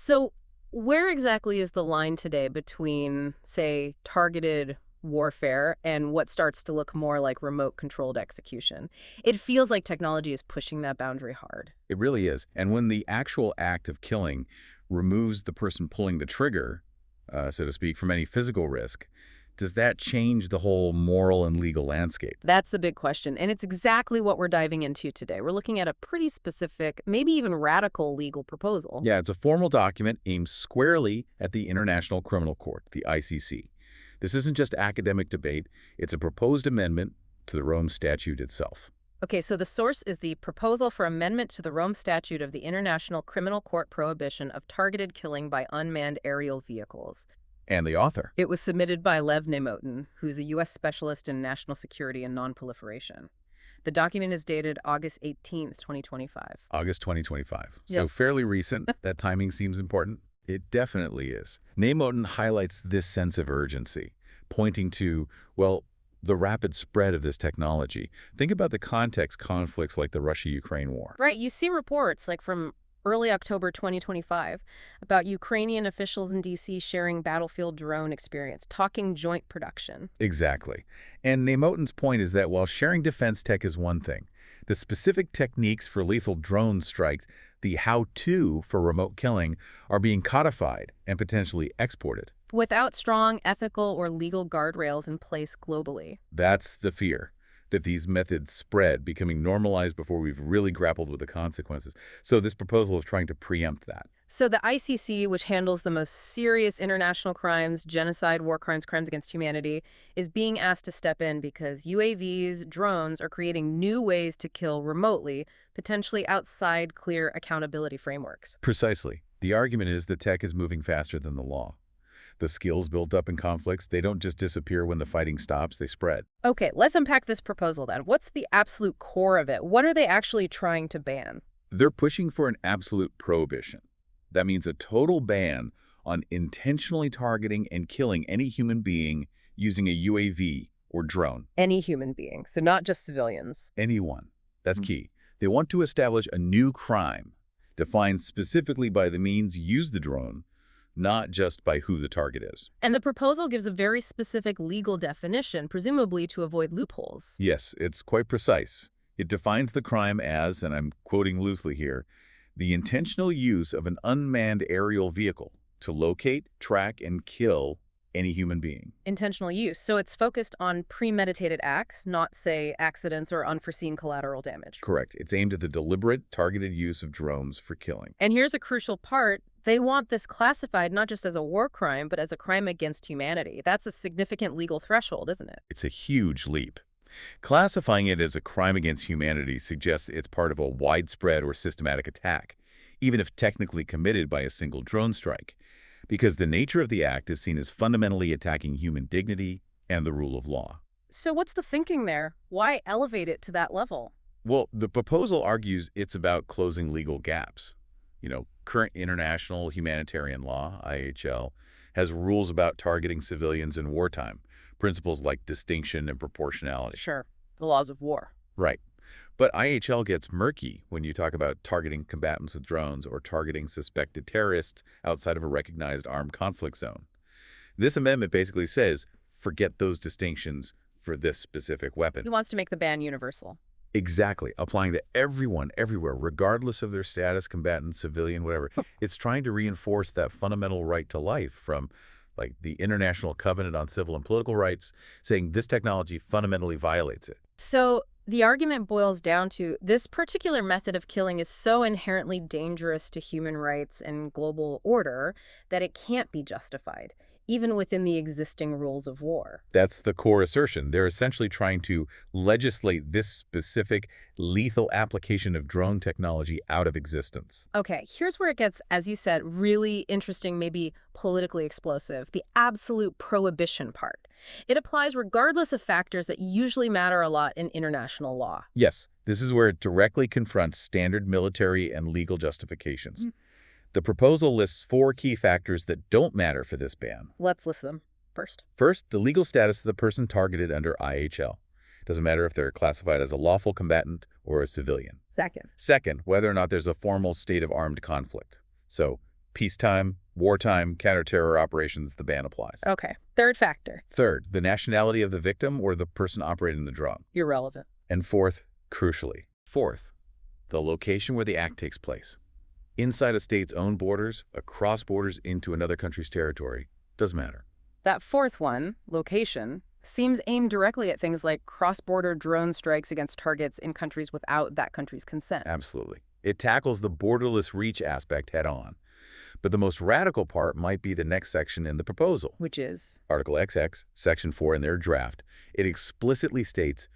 So where exactly is the line today between, say, targeted warfare and what starts to look more like remote-controlled execution? It feels like technology is pushing that boundary hard. It really is. And when the actual act of killing removes the person pulling the trigger, so to speak, from any physical risk, does that change the whole moral and legal landscape? That's the big question, and it's exactly what we're diving into today. We're looking at a pretty specific, maybe even radical legal proposal. Yeah, it's a formal document aimed squarely at the International Criminal Court, the ICC. This isn't just academic debate. It's a proposed amendment to the Rome Statute itself. Okay, so the source is the Proposal for Amendment to the Rome Statute of the International Criminal Court Prohibition of Targeted Killing by Unmanned Aerial Vehicles. And the author. It was submitted by Lev Nemotin, who's a U.S. specialist in national security and nonproliferation. The document is dated August 18th, 2025. August 2025. Yep. So fairly recent. That timing seems important. It definitely is. Nemotin highlights this sense of urgency, pointing to, well, the rapid spread of this technology. Think about the context conflicts like the Russia-Ukraine war. Right, you see reports like from early October 2025 about Ukrainian officials in D.C. sharing battlefield drone experience, talking joint production. Exactly. And Nemotin's point is that while sharing defense tech is one thing, the specific techniques for lethal drone strikes, the how-to for remote killing, are being codified and potentially exported. Without strong ethical or legal guardrails in place globally. That's the fear, that these methods spread, becoming normalized before we've really grappled with the consequences. So this proposal is trying to preempt that. So the ICC, which handles the most serious international crimes, genocide, war crimes, crimes against humanity, is being asked to step in because UAVs, drones, are creating new ways to kill remotely, potentially outside clear accountability frameworks. Precisely. The argument is that tech is moving faster than the law. The skills built up in conflicts, they don't just disappear when the fighting stops, they spread. Okay, let's unpack this proposal then. What's the absolute core of it? What are they actually trying to ban? They're pushing for an absolute prohibition. That means a total ban on intentionally targeting and killing any human being using a UAV or drone. Any human being, so not just civilians. Anyone. That's key. They want to establish a new crime, defined specifically by the means used the drone, not just by who the target is. And the proposal gives a very specific legal definition, presumably to avoid loopholes. Yes, it's quite precise. It defines the crime as, and I'm quoting loosely here, the intentional use of an unmanned aerial vehicle to locate, track, and kill any human being. Intentional use. So it's focused on premeditated acts, not, say, accidents or unforeseen collateral damage. Correct. It's aimed at the deliberate, targeted use of drones for killing. And here's a crucial part. They want this classified not just as a war crime, but as a crime against humanity. That's a significant legal threshold, isn't it? It's a huge leap. Classifying it as a crime against humanity suggests it's part of a widespread or systematic attack, even if technically committed by a single drone strike, because the nature of the act is seen as fundamentally attacking human dignity and the rule of law. So what's the thinking there? Why elevate it to that level? Well, the proposal argues it's about closing legal gaps. Current international humanitarian law, IHL, has rules about targeting civilians in wartime, principles like distinction and proportionality. Sure, the laws of war. Right. But IHL gets murky when you talk about targeting combatants with drones or targeting suspected terrorists outside of a recognized armed conflict zone. This amendment basically says, forget those distinctions for this specific weapon. He wants to make the ban universal. Exactly, applying to everyone, everywhere, regardless of their status, combatant, civilian, whatever. It's trying to reinforce that fundamental right to life from, like, the International Covenant on Civil and Political Rights, saying this technology fundamentally violates it. So the argument boils down to this particular method of killing is so inherently dangerous to human rights and global order that it can't be justified, even within the existing rules of war. That's the core assertion. They're essentially trying to legislate this specific lethal application of drone technology out of existence. Okay, here's where it gets, as you said, really interesting, maybe politically explosive, the absolute prohibition part. It applies regardless of factors that usually matter a lot in international law. Yes, this is where it directly confronts standard military and legal justifications. The proposal lists 4 key factors that don't matter for this ban. Let's list them first. First, the legal status of the person targeted under IHL. Doesn't matter if they're classified as a lawful combatant or a civilian. Second, Second, whether or not there's a formal state of armed conflict. So, Peacetime, wartime, counterterror operations, the ban applies. Okay. Third factor. Third, the nationality of the victim or the person operating the drone. Irrelevant. And fourth, fourth, the location where the act takes place. Inside a state's own borders, across borders into another country's territory, doesn't matter. That fourth one, location, seems aimed directly at things like cross-border drone strikes against targets in countries without that country's consent. Absolutely. It tackles the borderless reach aspect head-on. But the most radical part might be the next section in the proposal. Which is? Article XX, Section 4 in their draft. It explicitly states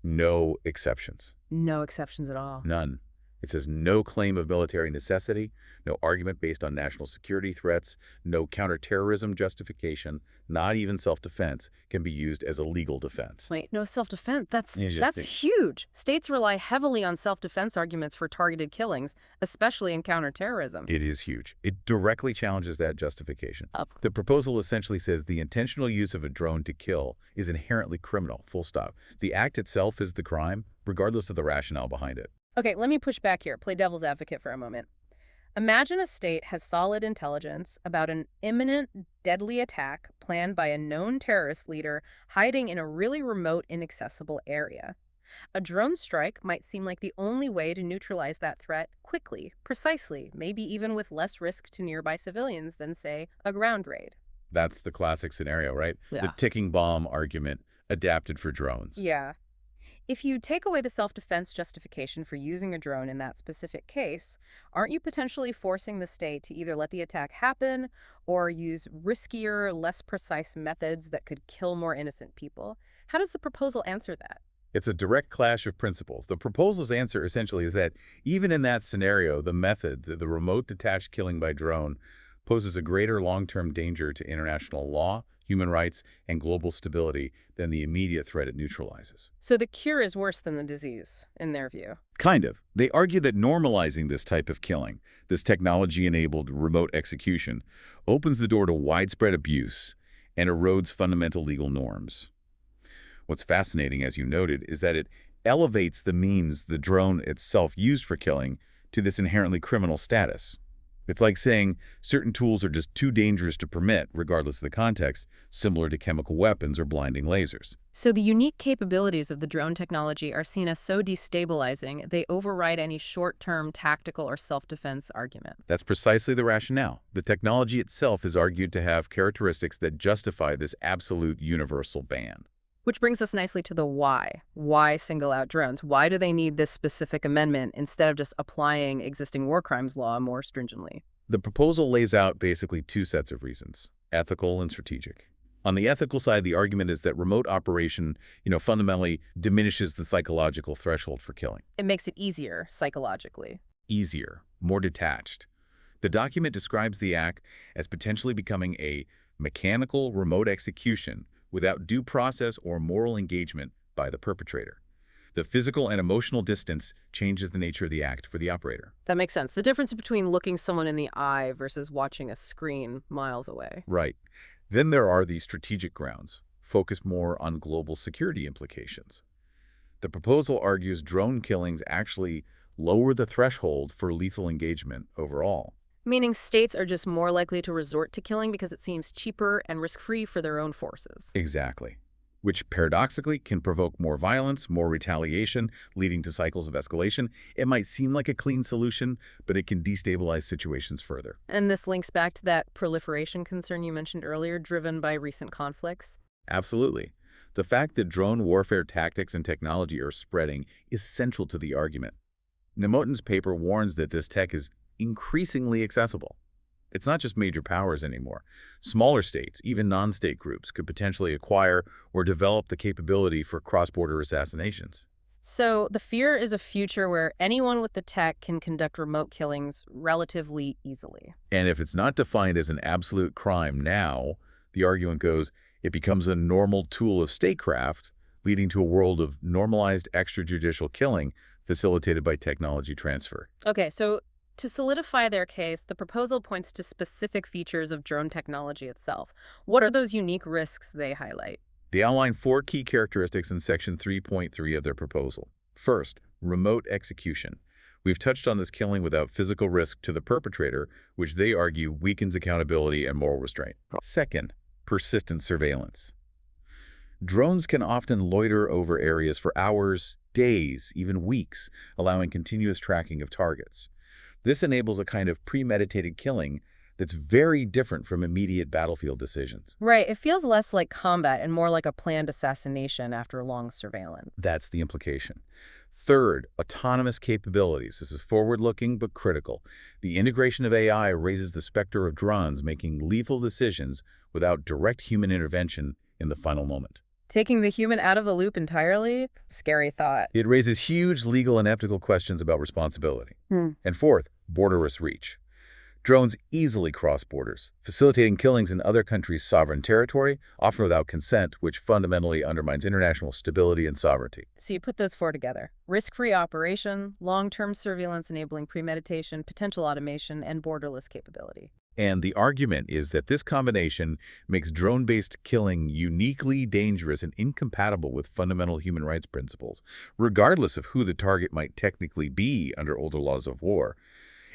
no exceptions. No exceptions at all. None. It says no claim of military necessity, no argument based on national security threats, no counterterrorism justification, not even self-defense can be used as a legal defense. Wait, no self-defense? That's Yeah. huge. States rely heavily on self-defense arguments for targeted killings, especially in counterterrorism. It is huge. It directly challenges that justification. Up. The proposal essentially says the intentional use of a drone to kill is inherently criminal, full stop. The act itself is the crime, regardless of the rationale behind it. Okay, let me push back here, play devil's advocate for a moment. Imagine a state has solid intelligence about an imminent, deadly attack planned by a known terrorist leader hiding in a really remote, inaccessible area. A drone strike might seem like the only way to neutralize that threat quickly, precisely, maybe even with less risk to nearby civilians than, say, a ground raid. That's the classic scenario, right? Yeah. The ticking bomb argument adapted for drones. Yeah. If you take away the self-defense justification for using a drone in that specific case, aren't you potentially forcing the state to either let the attack happen or use riskier, less precise methods that could kill more innocent people? How does the proposal answer that? It's a direct clash of principles. The proposal's answer essentially is that even in that scenario, the method, the remote detached killing by drone, poses a greater long-term danger to international law, human rights, and global stability than the immediate threat it neutralizes. So the cure is worse than the disease, in their view. Kind of. They argue that normalizing this type of killing, this technology-enabled remote execution, opens the door to widespread abuse and erodes fundamental legal norms. What's fascinating, as you noted, is that it elevates the means the drone itself used for killing to this inherently criminal status. It's like saying certain tools are just too dangerous to permit, regardless of the context, similar to chemical weapons or blinding lasers. So the unique capabilities of the drone technology are seen as so destabilizing, they override any short-term tactical or self-defense argument. That's precisely the rationale. The technology itself is argued to have characteristics that justify this absolute universal ban. Which brings us nicely to the why. Why single out drones? Why do they need this specific amendment instead of just applying existing war crimes law more stringently? The proposal lays out basically two sets of reasons, ethical and strategic. On the ethical side, the argument is that remote operation, fundamentally diminishes the psychological threshold for killing. It makes it easier psychologically. Easier, more detached. The document describes the act as potentially becoming a mechanical remote execution without due process or moral engagement by the perpetrator. The physical and emotional distance changes the nature of the act for the operator. That makes sense. The difference between looking someone in the eye versus watching a screen miles away. Right. Then there are the strategic grounds, focused more on global security implications. The proposal argues drone killings actually lower the threshold for lethal engagement overall. Meaning states are just more likely to resort to killing because it seems cheaper and risk-free for their own forces. Exactly. Which paradoxically can provoke more violence, more retaliation, leading to cycles of escalation. It might seem like a clean solution, but it can destabilize situations further. And this links back to that proliferation concern you mentioned earlier, driven by recent conflicts? Absolutely. The fact that drone warfare tactics and technology are spreading is central to the argument. Nemotin's paper warns that this tech is increasingly accessible. It's not just major powers anymore. Smaller states, even non-state groups, could potentially acquire or develop the capability for cross-border assassinations. So the fear is a future where anyone with the tech can conduct remote killings relatively easily. And if it's not defined as an absolute crime now, the argument goes, it becomes a normal tool of statecraft, leading to a world of normalized extrajudicial killing facilitated by technology transfer. Okay, so to solidify their case, the proposal points to specific features of drone technology itself. What are those unique risks they highlight? They outline 4 key characteristics in Section 3.3 of their proposal. First, remote execution, We've touched on this killing without physical risk to the perpetrator, which they argue weakens accountability and moral restraint. Second, persistent surveillance. Drones can often loiter over areas for hours, days, even weeks, allowing continuous tracking of targets. This enables a kind of premeditated killing that's very different from immediate battlefield decisions. Right, it feels less like combat and more like a planned assassination after long surveillance. That's the implication. Third, autonomous capabilities. This is forward-looking but critical. The integration of AI raises the specter of drones making lethal decisions without direct human intervention in the final moment. Taking the human out of the loop entirely? Scary thought. It raises huge legal and ethical questions about responsibility. And fourth, borderless reach. Drones easily cross borders, facilitating killings in other countries' sovereign territory, often without consent, which fundamentally undermines international stability and sovereignty. So you put those four together. Risk-free operation, long-term surveillance enabling premeditation, potential automation, and borderless capability. And the argument is that this combination makes drone-based killing uniquely dangerous and incompatible with fundamental human rights principles, regardless of who the target might technically be under older laws of war.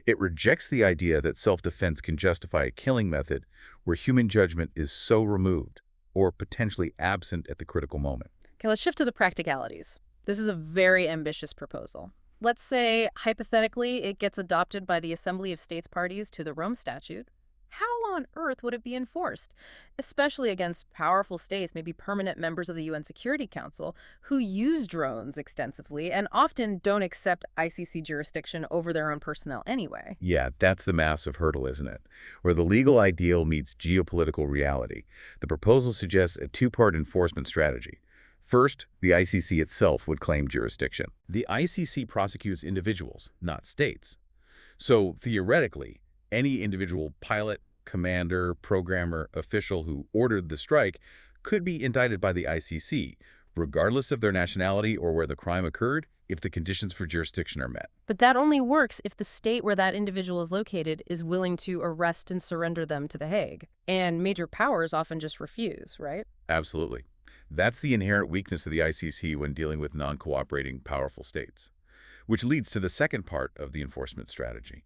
It rejects the idea that self-defense can justify a killing method where human judgment is so removed or potentially absent at the critical moment. Okay, let's shift to the practicalities. This is a very ambitious proposal. Let's say, hypothetically, it gets adopted by the Assembly of States parties to the Rome Statute. How on earth would it be enforced? Especially against powerful states, maybe permanent members of the UN Security Council, who use drones extensively and often don't accept ICC jurisdiction over their own personnel anyway. Yeah, that's the massive hurdle, isn't it? Where the legal ideal meets geopolitical reality. The proposal suggests a two-part enforcement strategy. First, the ICC itself would claim jurisdiction. The ICC prosecutes individuals, not states. So, theoretically, any individual pilot, commander, programmer, official who ordered the strike could be indicted by the ICC, regardless of their nationality or where the crime occurred, if the conditions for jurisdiction are met. But that only works if the state where that individual is located is willing to arrest and surrender them to The Hague. And major powers often just refuse, right? Absolutely. That's the inherent weakness of the ICC when dealing with non-cooperating powerful states. Which leads to the second part of the enforcement strategy: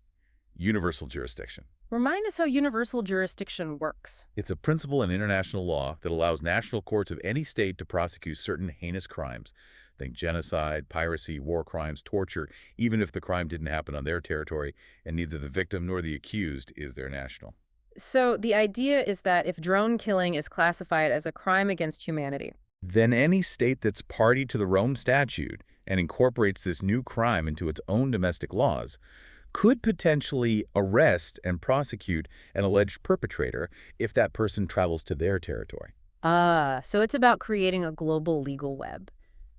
universal jurisdiction. Remind us how universal jurisdiction works. It's a principle in international law that allows national courts of any state to prosecute certain heinous crimes. Think genocide, piracy, war crimes, torture, even if the crime didn't happen on their territory and neither the victim nor the accused is their national. So the idea is that if drone killing is classified as a crime against humanity, Then any state that's party to the Rome Statute and incorporates this new crime into its own domestic laws could potentially arrest and prosecute an alleged perpetrator if that person travels to their territory. so it's about creating a global legal web.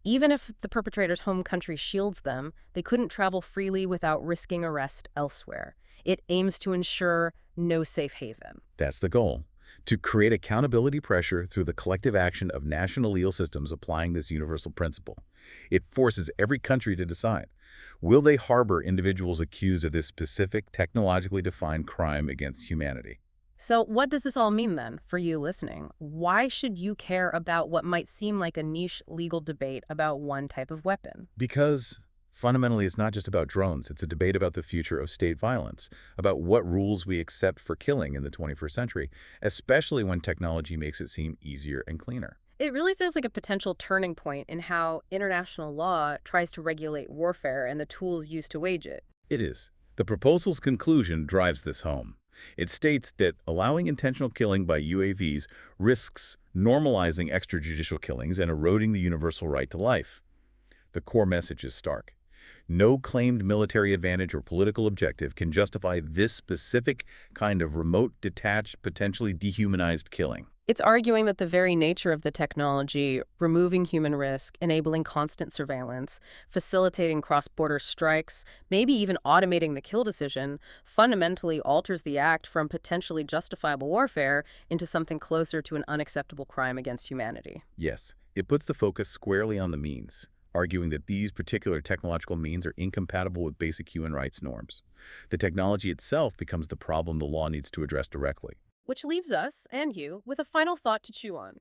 Even if the perpetrator's home country shields them, they couldn't travel freely without risking arrest elsewhere. It aims to ensure no safe haven. That's the goal, to create accountability pressure through the collective action of national legal systems applying this universal principle. It forces every country to decide, will they harbor individuals accused of this specific technologically defined crime against humanity? So what does this all mean then for you listening? Why should you care about what might seem like a niche legal debate about one type of weapon? Because fundamentally, it's not just about drones. It's a debate about the future of state violence, about what rules we accept for killing in the 21st century, especially when technology makes it seem easier and cleaner. It really feels like a potential turning point in how international law tries to regulate warfare and the tools used to wage it. It is. The proposal's conclusion drives this home. It states that allowing intentional killing by UAVs risks normalizing extrajudicial killings and eroding the universal right to life. The core message is stark. No claimed military advantage or political objective can justify this specific kind of remote, detached, potentially dehumanized killing. It's arguing that the very nature of the technology, removing human risk, enabling constant surveillance, facilitating cross-border strikes, maybe even automating the kill decision, fundamentally alters the act from potentially justifiable warfare into something closer to an unacceptable crime against humanity. Yes, it puts the focus squarely on the means, arguing that these particular technological means are incompatible with basic human rights norms. The technology itself becomes the problem the law needs to address directly. Which leaves us, and you, with a final thought to chew on.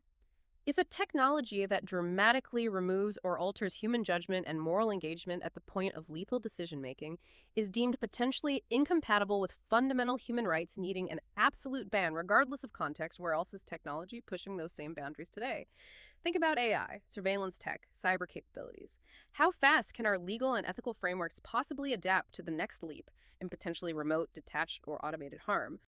If a technology that dramatically removes or alters human judgment and moral engagement at the point of lethal decision-making is deemed potentially incompatible with fundamental human rights needing an absolute ban regardless of context, where else is technology pushing those same boundaries today? Think about AI, surveillance tech, cyber capabilities. How fast can our legal and ethical frameworks possibly adapt to the next leap in potentially remote, detached, or automated harm?